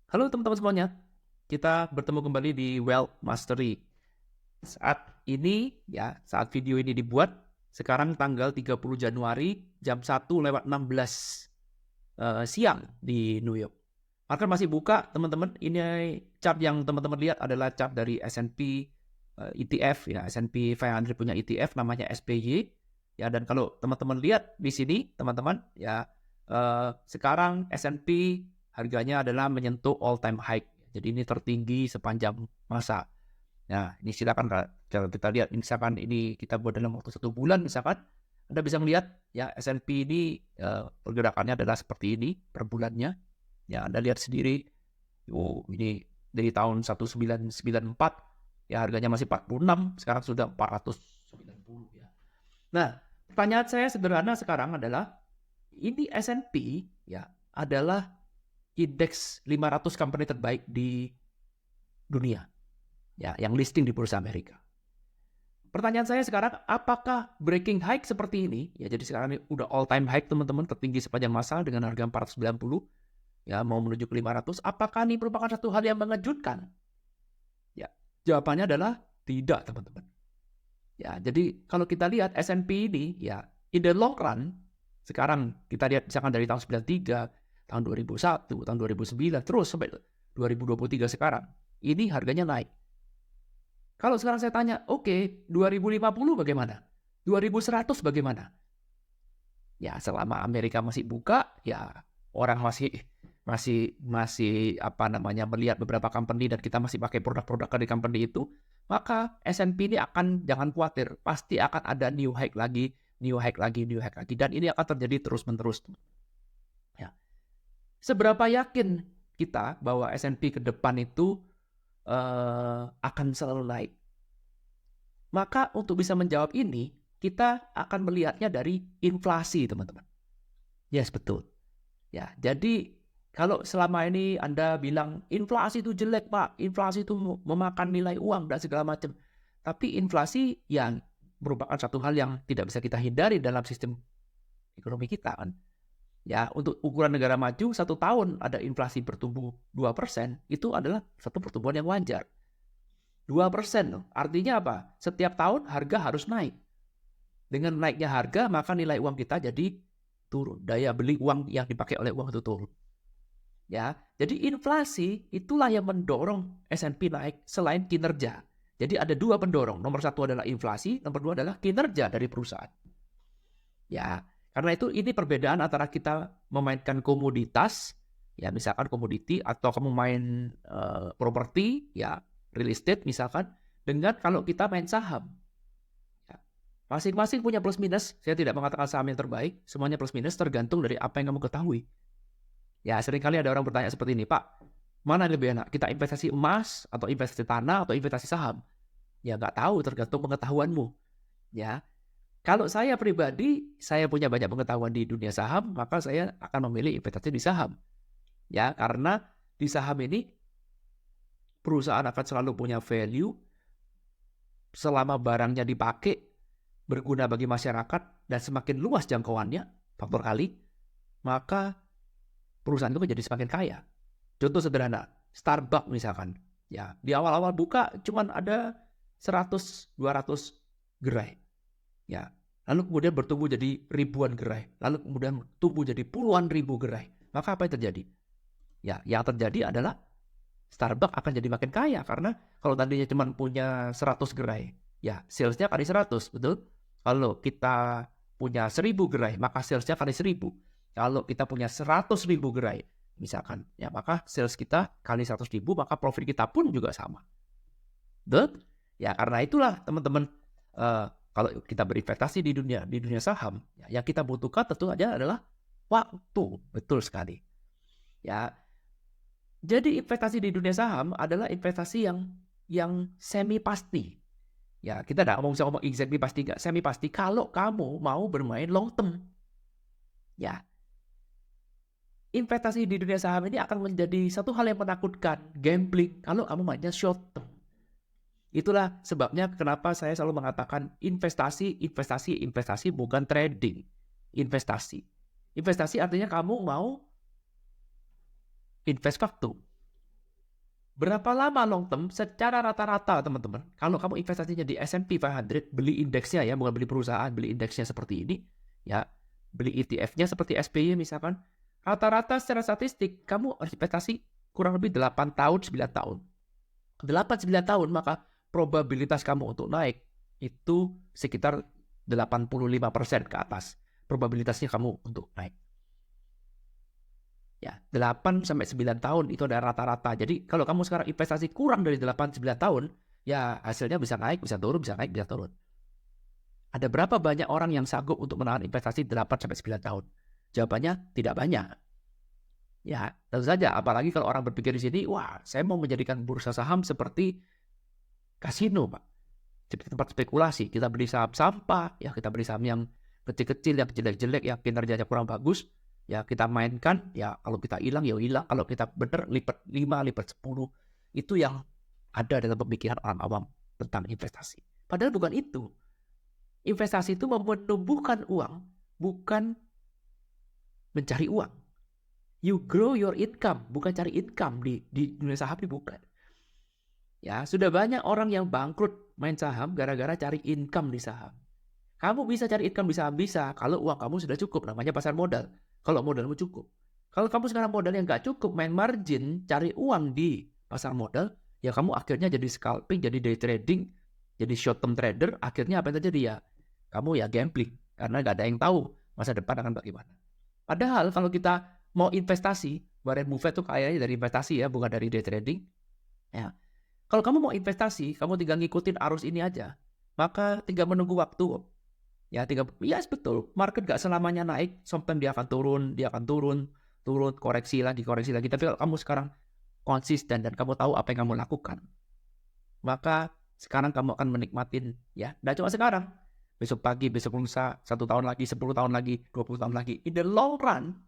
Halo teman-teman semuanya, kita bertemu kembali di Wealth Mastery. Saat video ini dibuat, sekarang tanggal 30 Januari jam 1:16 siang di New York. Market masih buka, teman-teman. Ini chart yang teman-teman lihat adalah chart dari S&P ETF, ya, S&P 500 punya ETF namanya SPY. Ya, dan kalau teman-teman lihat di sini, teman-teman, ya, sekarang S&P harganya adalah menyentuh all time high. Jadi ini tertinggi sepanjang masa. Nah, ini silakan kalau kita lihat, misalkan ini kita buat dalam waktu 1 bulan, misalkan Anda bisa melihat ya S&P ini pergerakannya adalah seperti ini per bulannya. Ya, Anda lihat sendiri. Ini dari tahun 1994 ya harganya masih 46, sekarang sudah 490 ya. Nah, pertanyaan saya sederhana sekarang adalah ini S&P ya adalah indeks 500 company terbaik di dunia, ya, yang listing di Bursa Amerika. Pertanyaan saya sekarang, apakah breaking high seperti ini, ya jadi sekarang ini udah all time high teman-teman, tertinggi sepanjang masa dengan harga 490, ya mau menuju ke 500, apakah ini merupakan satu hal yang mengejutkan? Ya, jawabannya adalah tidak teman-teman. Ya, jadi kalau kita lihat S&P ini, ya in the long run, sekarang kita lihat misalkan dari tahun 93, tahun 2001, tahun 2009, terus sampai 2023 sekarang, ini harganya naik. Kalau sekarang saya tanya, oke, 2050 bagaimana? 2100 bagaimana? Ya, selama Amerika masih buka, ya orang masih melihat beberapa company dan kita masih pakai produk-produk dari company itu, maka S&P ini jangan khawatir, pasti akan ada new high lagi, dan ini akan terjadi terus-menerus. Ya. Seberapa yakin kita bahwa S&P ke depan itu akan selalu naik? Maka untuk bisa menjawab ini, kita akan melihatnya dari inflasi, teman-teman. Yes, betul. Ya, jadi kalau selama ini Anda bilang inflasi itu jelek, Pak, inflasi itu memakan nilai uang dan segala macam. Tapi inflasi yang merupakan satu hal yang tidak bisa kita hindari dalam sistem ekonomi kita kan. Ya, untuk ukuran negara maju 1 tahun ada inflasi bertumbuh 2%, itu adalah satu pertumbuhan yang wajar. 2% loh. Artinya apa? Setiap tahun harga harus naik. Dengan naiknya harga, maka nilai uang kita jadi turun. Daya beli uang yang dipakai oleh uang itu turun. Ya, jadi inflasi itulah yang mendorong S&P naik selain kinerja. Jadi ada 2 pendorong. Nomor 1 adalah inflasi, nomor 2 adalah kinerja dari perusahaan. Ya, karena itu ini perbedaan antara kita memainkan komoditas, ya misalkan komoditi, atau kamu main properti, ya real estate misalkan, dengan kalau kita main saham. Ya, masing-masing punya plus minus. Saya tidak mengatakan saham yang terbaik, semuanya plus minus tergantung dari apa yang kamu ketahui. Ya, seringkali ada orang bertanya seperti ini, Pak, mana yang lebih enak? Kita investasi emas, atau investasi tanah, atau investasi saham? Ya, nggak tahu, tergantung pengetahuanmu. Ya, kalau saya pribadi, saya punya banyak pengetahuan di dunia saham, maka saya akan memilih investasi di saham. Ya, karena di saham ini perusahaan akan selalu punya value selama barangnya dipakai, berguna bagi masyarakat, dan semakin luas jangkauannya, faktor kali, maka perusahaan itu menjadi semakin kaya. Contoh sederhana, Starbucks misalkan. Ya, di awal-awal buka cuman ada 100-200 gerai. Ya, lalu kemudian bertumbuh jadi ribuan gerai, lalu kemudian tumbuh jadi puluhan ribu gerai. Maka apa yang terjadi? Ya, yang terjadi adalah Starbucks akan jadi makin kaya karena kalau tadinya cuma punya 100 gerai, ya salesnya kali 100, betul? Kalau kita punya 1000 gerai, maka salesnya kali 1000. Kalau kita punya 100.000 gerai, misalkan, ya maka sales kita kali 100.000, maka profit kita pun juga sama. Betul? Ya karena itulah teman-teman, kalau kita berinvestasi di dunia saham, ya, yang kita butuhkan tentu saja adalah waktu, betul sekali. Ya, jadi investasi di dunia saham adalah investasi yang semi pasti. Ya, kita tidak bisa ngomong exactly pasti nggak, semi pasti kalau kamu mau bermain long term. Ya, investasi di dunia saham ini akan menjadi satu hal yang menakutkan, gambling, kalau kamu mainnya short term. Itulah sebabnya kenapa saya selalu mengatakan investasi bukan trading. Investasi. Investasi artinya kamu mau invest waktu. Berapa lama long term? Secara rata-rata teman-teman, kalau kamu investasinya di S&P 500, beli indeksnya ya, bukan beli perusahaan, beli indeksnya seperti ini, ya, beli ETF-nya seperti SPY misalkan, rata-rata secara statistik, kamu harus investasi kurang lebih 8 tahun, 9 tahun. 8-9 tahun, maka probabilitas kamu untuk naik itu sekitar 85% ke atas. Probabilitasnya kamu untuk naik. Ya, 8-9 tahun itu ada rata-rata. Jadi kalau kamu sekarang investasi kurang dari 8-9 tahun, ya hasilnya bisa naik, bisa turun, bisa naik, bisa turun. Ada berapa banyak orang yang sanggup untuk menahan investasi 8-9 tahun? Jawabannya tidak banyak. Ya, tentu saja. Apalagi kalau orang berpikir di sini, wah, saya mau menjadikan bursa saham seperti kasino, Pak. Seperti tempat spekulasi. Kita beli saham sampah, ya kita beli saham yang kecil-kecil, yang jelek-jelek, yang kinerjanya kurang bagus. Ya kita mainkan, ya kalau kita hilang, ya hilang. Kalau kita benar, lipat 5, lipat 10. Itu yang ada dalam pemikiran orang awam tentang investasi. Padahal bukan itu. Investasi itu menumbuhkan uang, bukan mencari uang. You grow your income, bukan cari income di dunia saham ini, bukan. Ya, sudah banyak orang yang bangkrut main saham gara-gara cari income di saham. Kamu bisa cari income di saham, bisa kalau uang kamu sudah cukup, namanya pasar modal. Kalau modalmu cukup. Kalau kamu sekarang modal yang nggak cukup, main margin, cari uang di pasar modal, ya kamu akhirnya jadi scalping, jadi day trading, jadi short term trader, akhirnya apa yang terjadi ya? Kamu ya gambling, karena nggak ada yang tahu masa depan akan bagaimana. Padahal kalau kita mau investasi, Warren Buffett tuh kayaknya dari investasi ya, bukan dari day trading. Ya. Kalau kamu mau investasi, kamu tinggal ngikutin arus ini aja. Maka tinggal menunggu waktu. Ya, yes, betul. Market gak selamanya naik, sometimes dia akan turun, koreksi lagi. Tapi kalau kamu sekarang konsisten dan kamu tahu apa yang kamu lakukan, maka sekarang kamu akan menikmatin, ya. Dan cuma sekarang, besok pagi, besok lusa, 1 tahun lagi, 10 tahun lagi, 20 tahun lagi. In the long run,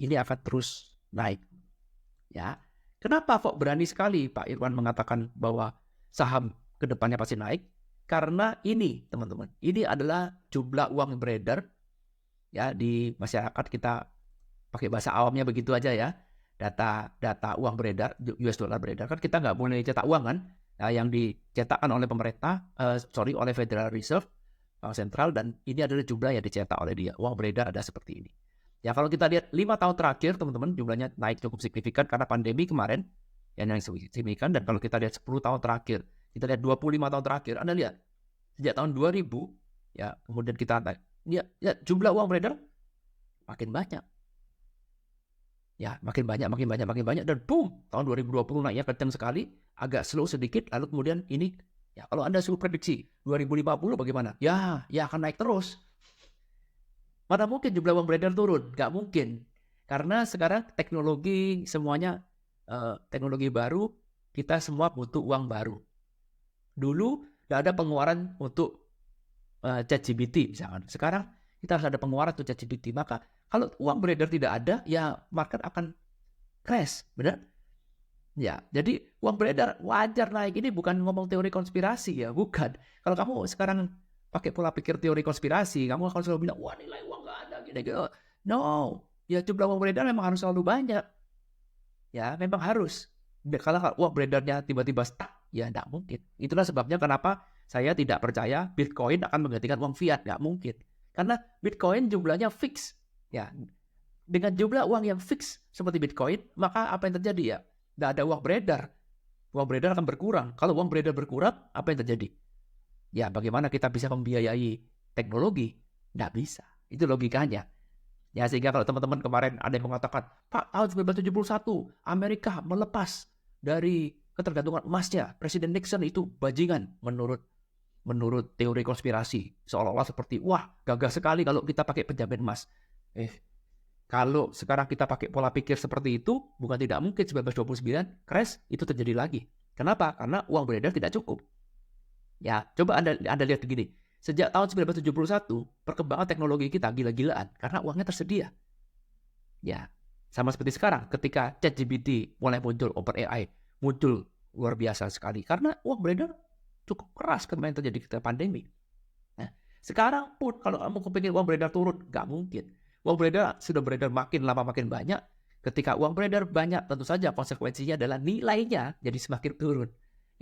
ini akan terus naik. Ya. Kenapa kok berani sekali Pak Irwan mengatakan bahwa saham ke depannya pasti naik? Karena ini, teman-teman, ini adalah jumlah uang yang beredar ya di masyarakat. Kita pakai bahasa awamnya begitu aja ya. Data uang beredar, US dollar beredar, kan kita nggak boleh cetak uang kan? Nah, yang dicetakkan oleh pemerintah, oleh Federal Reserve, Bank Sentral, dan ini adalah jumlah yang dicetak oleh dia. Uang beredar ada seperti ini. Ya kalau kita lihat 5 tahun terakhir, teman-teman, jumlahnya naik cukup signifikan karena pandemi kemarin, yang signifikan. Dan kalau kita lihat 10 tahun terakhir, kita lihat 25 tahun terakhir, Anda lihat, sejak tahun 2000, ya kemudian kita ya jumlah uang beredar makin banyak. Ya, makin banyak, dan boom, tahun 2020 naiknya kencang sekali, agak slow sedikit, lalu kemudian ini, ya kalau Anda suruh prediksi, 2050 bagaimana? Ya akan naik terus. Mana mungkin jumlah uang beredar turun? Nggak mungkin. Karena sekarang teknologi semuanya, teknologi baru, kita semua butuh uang baru. Dulu nggak ada pengeluaran untuk ChatGPT misalkan. Sekarang kita harus ada pengeluaran untuk ChatGPT. Maka kalau uang beredar tidak ada, ya market akan crash, benar? Ya, jadi uang beredar wajar naik. Ini bukan ngomong teori konspirasi ya, bukan. Kalau kamu sekarang pakai pola pikir teori konspirasi, kamu akan selalu bilang, wah nilai uang nggak ada, gitu. No, ya jumlah uang beredar memang harus selalu banyak. Ya, memang harus. Kalau uang beredarnya tiba-tiba stuck, ya tidak mungkin. Itulah sebabnya kenapa saya tidak percaya Bitcoin akan menggantikan uang fiat. Nggak mungkin. Karena Bitcoin jumlahnya fix. Ya, dengan jumlah uang yang fix seperti Bitcoin, maka apa yang terjadi ya? Tidak ada uang beredar. Uang beredar akan berkurang. Kalau uang beredar berkurang, apa yang terjadi? Ya, bagaimana kita bisa membiayai teknologi? Tidak bisa. Itu logikanya. Ya, sehingga kalau teman-teman kemarin ada yang mengatakan, Pak, tahun 1971 Amerika melepas dari ketergantungan emasnya, Presiden Nixon itu bajingan menurut teori konspirasi. Seolah-olah seperti, wah gagah sekali kalau kita pakai penjamin emas. Kalau sekarang kita pakai pola pikir seperti itu, bukan tidak mungkin 1929 crash itu terjadi lagi. Kenapa? Karena uang beredar tidak cukup. Ya, coba Anda lihat begini. Sejak tahun 1971, perkembangan teknologi kita gila-gilaan karena uangnya tersedia. Ya, sama seperti sekarang ketika ChatGPT mulai muncul, OpenAI muncul, luar biasa sekali karena uang beredar cukup keras kemarin terjadi ketika pandemi. Nah, sekarang pun kalau kamu kepingin uang beredar turun, nggak mungkin. Uang beredar sudah beredar makin lama makin banyak, Ketika uang beredar banyak, tentu saja konsekuensinya adalah nilainya jadi semakin turun.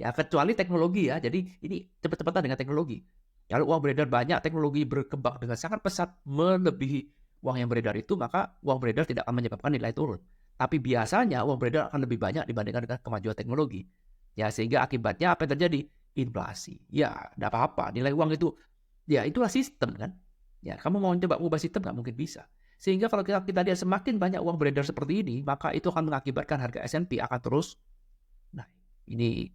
Ya, kecuali teknologi ya. Jadi ini cepat-cepatan dengan teknologi. Kalau uang beredar banyak, teknologi berkembang dengan sangat pesat melebihi uang yang beredar itu, maka uang beredar tidak akan menyebabkan nilai turun. Tapi biasanya uang beredar akan lebih banyak dibandingkan dengan kemajuan teknologi. Ya, sehingga akibatnya apa yang terjadi? Inflasi. Ya, tidak apa-apa. Nilai uang itu, ya itulah sistem kan. Ya, kamu mau coba ubah sistem nggak mungkin bisa. Sehingga kalau kita lihat semakin banyak uang beredar seperti ini, maka itu akan mengakibatkan harga S&P akan terus naik.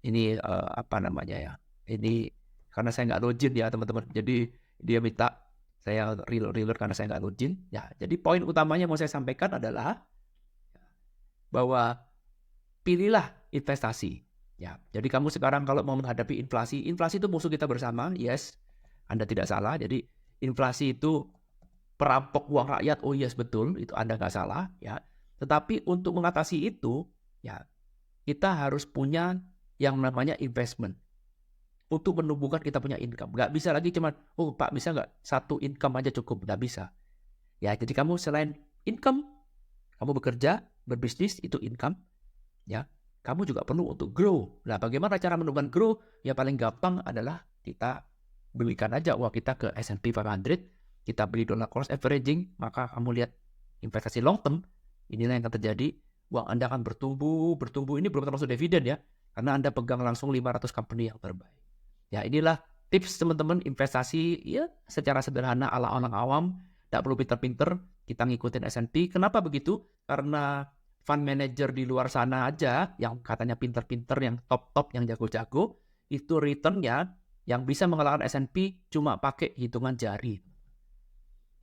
Ini apa namanya ya? Ini karena saya nggak login ya teman-teman. Jadi dia minta saya reload karena saya nggak login. Ya, jadi poin utamanya mau saya sampaikan adalah bahwa pilihlah investasi. Ya, jadi kamu sekarang kalau mau menghadapi inflasi itu musuh kita bersama. Yes, Anda tidak salah. Jadi inflasi itu perampok uang rakyat, oh yes betul, itu Anda nggak salah ya. Tetapi untuk mengatasi itu, ya kita harus punya yang namanya investment untuk menumbuhkan kita punya income. Nggak bisa lagi cuma, oh Pak bisa nggak satu income aja cukup? Nggak bisa. Ya jadi kamu selain income, kamu bekerja, berbisnis itu income, ya. Kamu juga perlu untuk grow. Nah bagaimana cara menumbuhkan grow? Ya paling gampang adalah kita belikan aja uang kita ke S&P 500. Kita beli dollar cost averaging, maka kamu lihat investasi long term, inilah yang akan terjadi, uang Anda akan bertumbuh, ini belum termasuk dividen ya, karena Anda pegang langsung 500 company yang terbaik. Ya inilah tips teman-teman investasi ya secara sederhana ala orang awam, tidak perlu pinter-pinter, kita ngikutin S&P. Kenapa begitu? Karena fund manager di luar sana aja, yang katanya pinter-pinter, yang top-top, yang jago-jago, itu returnnya yang bisa mengalahkan S&P cuma pakai hitungan jari.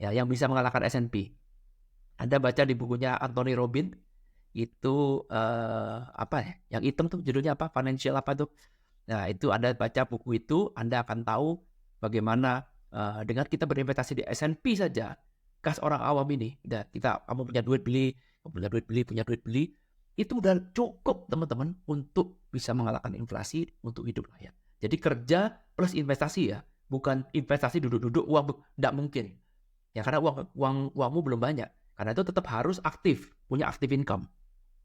Ya, yang bisa mengalahkan S&P. Anda baca di bukunya Anthony Robbins itu apa ya? Yang hitam tuh judulnya apa? Financial apa tuh? Nah, itu Anda baca buku itu, Anda akan tahu bagaimana dengan kita berinvestasi di S&P saja, kas orang awam ini, kamu punya duit beli, punya duit beli, itu udah cukup teman-teman untuk bisa mengalahkan inflasi untuk hidup layak. Jadi kerja plus investasi ya, bukan investasi duduk-duduk uang, tidak mungkin. Ya karena uangmu belum banyak. Karena itu tetap harus aktif, punya active income.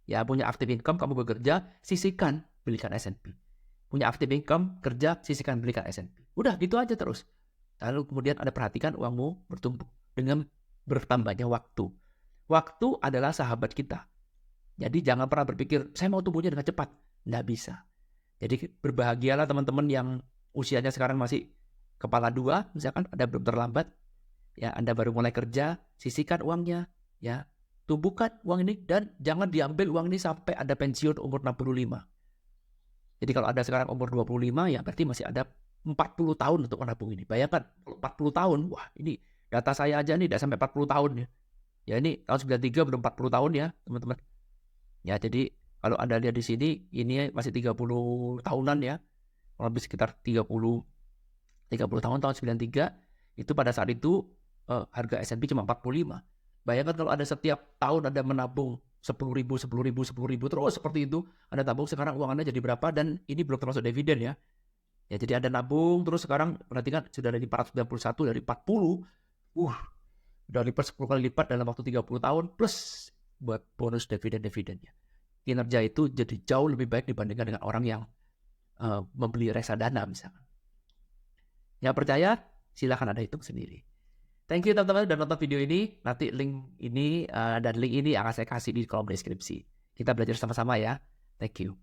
Ya punya active income, kamu bekerja, sisihkan, belikan S&P. Punya active income, kerja, sisihkan, belikan S&P. Udah gitu aja terus. Lalu kemudian Anda perhatikan uangmu bertumbuh dengan bertambahnya waktu. Waktu adalah sahabat kita. Jadi jangan pernah berpikir, saya mau tumbuhnya dengan cepat. Nggak bisa. Jadi berbahagialah teman-teman yang usianya sekarang masih kepala dua, misalkan ada belum terlambat. Ya, Anda baru mulai kerja, sisihkan uangnya, ya. Tumbuhkan uang ini dan jangan diambil uang ini sampai Anda pensiun umur 65. Jadi kalau Anda sekarang umur 25, ya berarti masih ada 40 tahun untuk menabung ini. Bayangkan, 40 tahun, wah ini data saya aja nih udah sampai 40 tahun ya. Ya ini tahun 93 belum 40 tahun ya, teman-teman. Ya, jadi kalau Anda lihat di sini, ini masih 30 tahunan ya. Lebih sekitar 30 tahun 93, itu pada saat itu harga S&P cuma 45. Bayangkan kalau ada setiap tahun Anda menabung 10.000 terus seperti itu, Anda tabung sekarang uang Anda jadi berapa, dan ini belum termasuk dividen ya. Ya jadi Anda nabung terus sekarang perhatikan sudah dari 491 dari 40. Udah lipat 10 kali lipat dalam waktu 30 tahun plus buat bonus dividen-dividennya. Kinerja itu jadi jauh lebih baik dibandingkan dengan orang yang membeli reksadana misalkan. Yang percaya silahkan Anda hitung sendiri. Thank you teman-teman sudah nonton video ini. Nanti link ini dan link ini akan saya kasih di kolom deskripsi. Kita belajar sama-sama ya. Thank you.